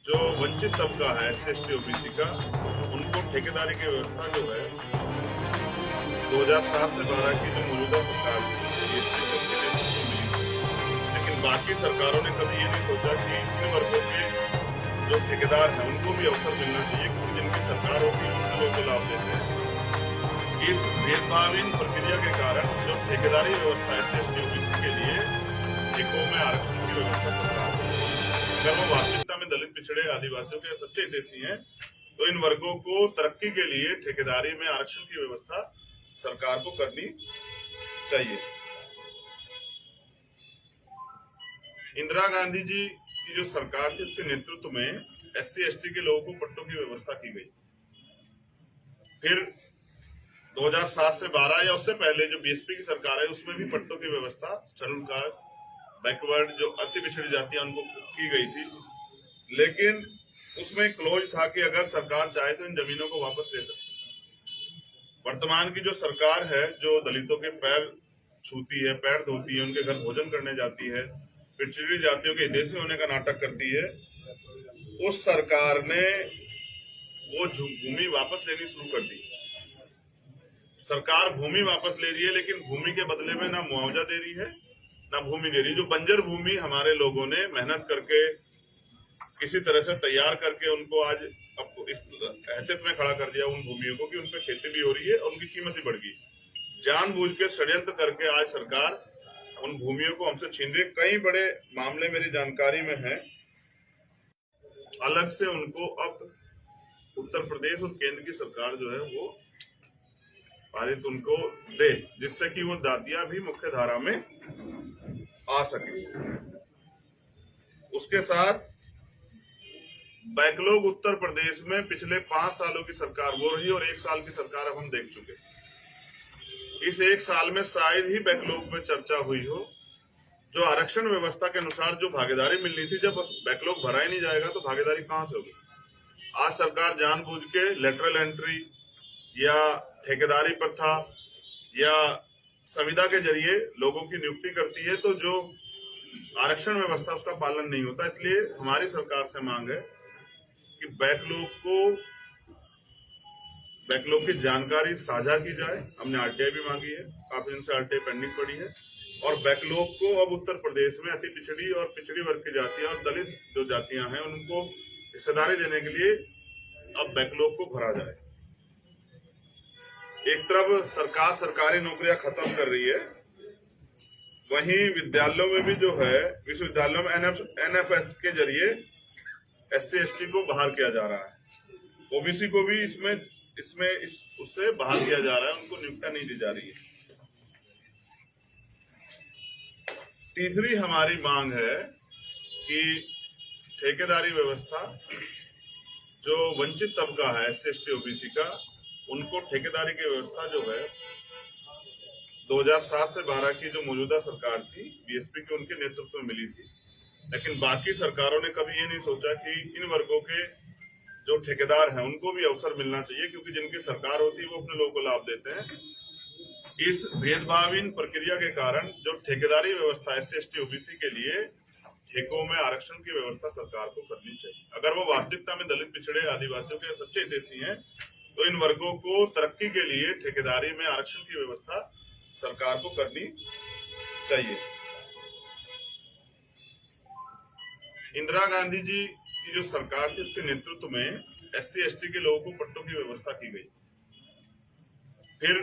जो वंचित तबका है SC/ST OBC का, उनको ठेकेदारी की व्यवस्था जो है 2007 से 12 की जो मौजूदा सरकार थी BSP को उनके नेतृत्व में मिली थी। लेकिन बाकी सरकारों ने कभी ये नहीं सोचा कि इन वर्गों के जो ठेकेदार हैं उनको भी अवसर मिलना चाहिए, क्योंकि जिनकी सरकार होती है वो लोगों को लाभ देते हैं। इस भेदभावहीन प्रक्रिया के कारण जो ठेकेदारी व्यवस्था SC/ST OBC के लिए ठेकों में आरक्षण की व्यवस्था सरकार है। अगर वो वास्तविकता में दलित, पिछड़े, आदिवासियों के सच्चे हितैषी हैं तो इन वर्गों को तरक्की के लिए ठेकेदारी में आरक्षण की व्यवस्था सरकार को करनी चाहिए। इंदिरा गांधी जी की जो सरकार थी उसके नेतृत्व में SC/ST के लोगों को पट्टों की व्यवस्था की गई। फिर 2007 से 12 या उससे पहले जो BSP की सरकार है उसमें भी पट्टों की व्यवस्था चालुकाल, बैकवर्ड, जो अति पिछड़ी जातियां उनको की गई थी। लेकिन उसमें क्लोज था कि अगर सरकार चाहे तो इन जमीनों को वापस ले सकती है। वर्तमान की जो सरकार है जो दलितों के पैर छूती है, पैर धोती है, उनके घर भोजन करने जाती है, पिछड़ी जातियों के हितैषी होने का नाटक करती है, उस सरकार ने वो भूमि वापस लेनी शुरू कर दी। सरकार भूमि वापस ले रही है, लेकिन भूमि के बदले में ना मुआवजा दे रही है ना भूमि दे रही। जो बंजर भूमि हमारे लोगों ने मेहनत करके किसी तरह से तैयार करके उनको आज अब इस हैसियत में खड़ा कर दिया उन भूमियों को कि उन पर खेती भी हो रही है और उनकी कीमत भी बढ़ गई। जानबूझ के षड्यंत्र करके आज सरकार उन भूमियों को हमसे छीन रही है। कई बड़े मामले मेरी जानकारी में है। अलग से उनको अब उत्तर प्रदेश और केंद्र की सरकार जो है वो पारित उनको दे, जिससे कि वो जातियां भी मुख्य धारा में आ सके। उसके साथ बैकलॉग उत्तर प्रदेश में पिछले 5 सालों की सरकार वो रही और 1 साल की सरकार अब हम देख चुके। इस 1 साल में शायद ही बैकलॉग में चर्चा हुई हो। जो आरक्षण व्यवस्था के अनुसार जो भागीदारी मिलनी थी, जब बैकलॉग भरा ही नहीं जाएगा तो भागीदारी कहां से होगी। आज सरकार जानबूझ के लेटरल एंट्री या ठेकेदारी प्रथा या संविदा के जरिए लोगों की नियुक्ति करती है, तो जो आरक्षण व्यवस्था उसका पालन नहीं होता। इसलिए हमारी सरकार से मांग है कि बैकलॉग की जानकारी साझा की जाए। हमने RTI भी मांगी है, काफी दिन से RTI पेंडिंग पड़ी है। और बैकलॉग को अब उत्तर प्रदेश में अति पिछड़ी और पिछड़ी वर्ग की जातियां और दलित जो जातियां हैं उनको हिस्सेदारी देने के लिए अब बैकलॉग को भरा जाए। एक तरफ सरकार सरकारी नौकरियां खत्म कर रही है, वहीं विद्यालयों में भी जो है विश्वविद्यालयों में NFS के जरिए SC/ST को बहाल किया जा रहा है। OBC को भी उससे बहाल किया जा रहा है, उनको नियुक्तियां नहीं दी जा रही है। तीसरी हमारी मांग है कि ठेकेदारी व्यवस्था जो वंचित तबका है SC/ST OBC का, उनको ठेकेदारी की व्यवस्था जो है 2007 से 12 की जो मौजूदा सरकार थी BSP की उनके नेतृत्व में मिली थी। लेकिन बाकी सरकारों ने कभी ये नहीं सोचा कि इन वर्गों के जो ठेकेदार हैं उनको भी अवसर मिलना चाहिए, क्योंकि जिनकी सरकार होती है वो अपने लोगों को लाभ देते हैं। इस भेदभावहीन प्रक्रिया के कारण जो ठेकेदारी व्यवस्था SC/ST OBC के लिए ठेकों में आरक्षण की व्यवस्था सरकार को करनी चाहिए। अगर वो वास्तविकता में दलित, पिछड़े, आदिवासियों के सच्चे हितैषी हैं तो इन वर्गों को तरक्की के लिए ठेकेदारी में आरक्षण की व्यवस्था सरकार को करनी चाहिए। इंदिरा गांधी जी की जो सरकार थी उसके नेतृत्व में SC/ST के लोगों को पट्टों की व्यवस्था की गई। फिर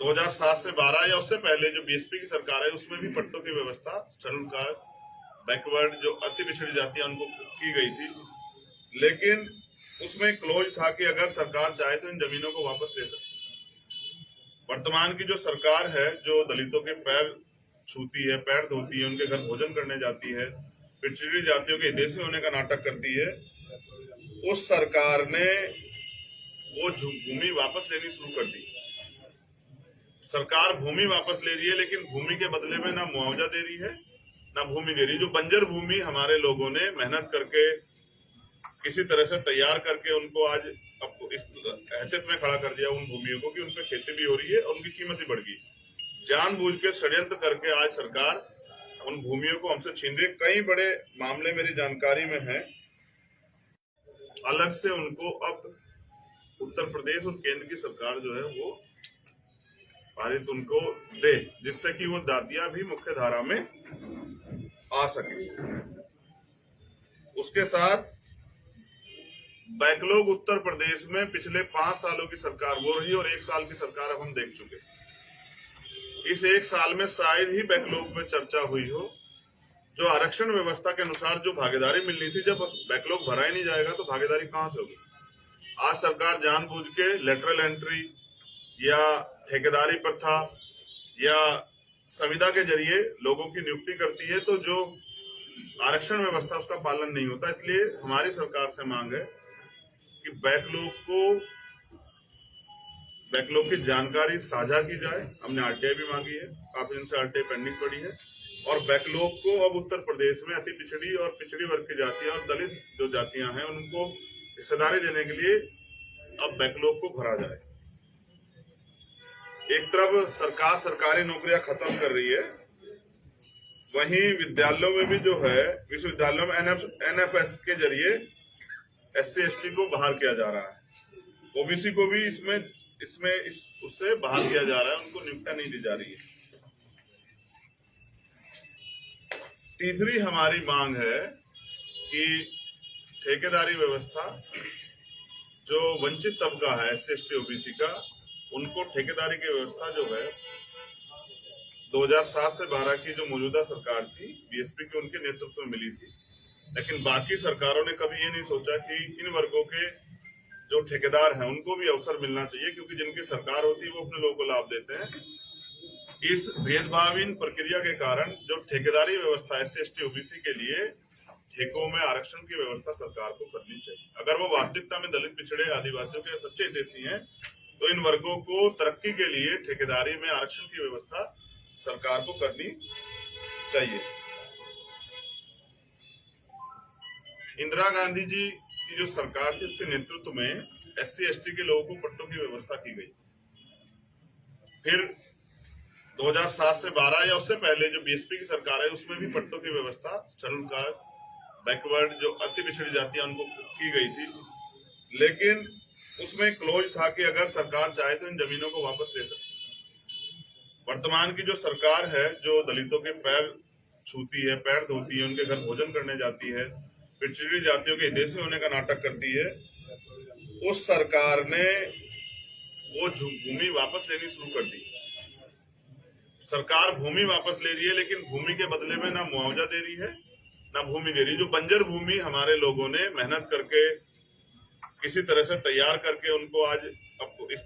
2007 से 12 या उससे पहले जो BSP की सरकार है उसमें भी पट्टों की व्यवस्था चालुकाल, बैकवर्ड, जो अति पिछड़ी जातियां उनको की गई थी। लेकिन उसमें क्लोज था कि अगर सरकार चाहे तो इन जमीनों को वापस ले सकती है। वर्तमान की जो सरकार है जो दलितों के पैर छूती है, पैर धोती है, उनके घर भोजन करने जाती है, पिछड़ी जातियों के हितैषी होने का नाटक करती है, उस सरकार ने वो भूमि वापस लेनी शुरू कर दी। सरकार भूमि वापस ले रही है, लेकिन भूमि के बदले में ना मुआवजा दे रही है ना भूमि दे रही। जो बंजर भूमि हमारे लोगों ने मेहनत करके किसी तरह से तैयार करके उनको आज अब इस हैसियत में खड़ा कर दिया उन भूमियों को कि उन पर खेती भी हो रही है और उनकी कीमत भी बढ़ गई। जानबूझ के षड्यंत्र करके आज सरकार उन भूमियों को हमसे छीन रही है। कई बड़े मामले मेरी जानकारी में है। अलग से उनको अब उत्तर प्रदेश और केंद्र की सरकार जो है वो पारित उनको दे, जिससे कि वो दातियां भी मुख्य धारा में आ सके। उसके साथ बैकलॉग उत्तर प्रदेश में पिछले 5 सालों की सरकार वो रही और 1 साल की सरकार अब हम देख चुके। इस 1 साल में शायद ही बैकलॉग में चर्चा हुई हो। जो आरक्षण व्यवस्था के अनुसार जो भागीदारी मिलनी थी, जब बैकलॉग भरा ही नहीं जाएगा तो भागीदारी कहां से होगी। आज सरकार जानबूझ के लेटरल एंट्री या ठेकेदारी प्रथा या संविदा के जरिए लोगों की नियुक्ति करती है, तो जो आरक्षण व्यवस्था उसका पालन नहीं होता। इसलिए हमारी सरकार से मांग है कि बैकलॉग की जानकारी साझा की जाए। हमने आरटीआई भी मांगी है, काफी दिन से आरटीआई पेंडिंग पड़ी है, और बैकलॉग को अब उत्तर प्रदेश में अति पिछड़ी और पिछड़ी वर्ग की जातियां और दलित जो जातियां हैं उनको हिस्सेदारी देने के लिए अब बैकलॉग को भरा जाए। एक तरफ सरकार सरकारी नौकरियां खत्म कर रही है, वहीं विद्यालयों में भी जो है विश्वविद्यालयों में एनएफएस के जरिए एससी एसटी को बाहर किया जा रहा है। ओबीसी को भी उससे बाहर किया जा रहा है, उनको नियुक्तियां नहीं दी जा रही है। तीसरी हमारी मांग है कि ठेकेदारी व्यवस्था, जो वंचित तबका है एससी एसटी ओबीसी का, उनको ठेकेदारी की व्यवस्था जो है 2007 से 12 की जो मौजूदा सरकार थी बीएसपी की, उनके नेतृत्व में मिली थी। लेकिन बाकी सरकारों ने कभी ये नहीं सोचा कि इन वर्गों के जो ठेकेदार हैं उनको भी अवसर मिलना चाहिए, क्योंकि जिनकी सरकार होती है वो अपने लोगों को लाभ देते हैं। इस भेदभावहीन प्रक्रिया के कारण जो ठेकेदारी व्यवस्था एससी एसटी ओबीसी के लिए ठेकों में आरक्षण की व्यवस्था सरकार को करनी चाहिए। अगर वो वास्तविकता में दलित, पिछड़े, आदिवासियों के सच्चे हितैषी हैं तो इन वर्गों को तरक्की के लिए ठेकेदारी में आरक्षण की व्यवस्था सरकार को करनी चाहिए। इंदिरा गांधी जी की जो सरकार थी उसके नेतृत्व में एससी एसटी के लोगों को पट्टों की व्यवस्था की गई। फिर 2007 से 12 या उससे पहले जो बीएसपी की सरकार है उसमें भी पट्टों की व्यवस्था चरणकार बैकवर्ड जो अति पिछड़ी जातियां उनको की गई थी। लेकिन उसमें क्लोज था कि अगर सरकार चाहे तो इन जमीनों को वापस ले सकती है। वर्तमान की जो सरकार है जो दलितों के पैर छूती है, पैर धोती है, उनके घर भोजन करने जाती है, पिछड़ी जातियों के हितैषी होने का नाटक करती है, उस सरकार ने वो भूमि वापस लेनी शुरू कर दी। सरकार भूमि वापस ले रही है, लेकिन भूमि के बदले में ना मुआवजा दे रही है ना भूमि दे रही। जो बंजर भूमि हमारे लोगों ने मेहनत करके किसी तरह से तैयार करके उनको आज अब इस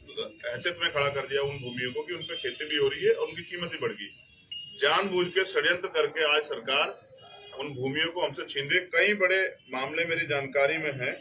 हैसियत में खड़ा कर दिया उन भूमियों को कि उन पर खेती भी हो रही है और उनकी कीमत भी बढ़ गई। जानबूझ के षड्यंत्र करके आज सरकार उन भूमियों को हमसे छीन रही है। कई बड़े मामले मेरी जानकारी में है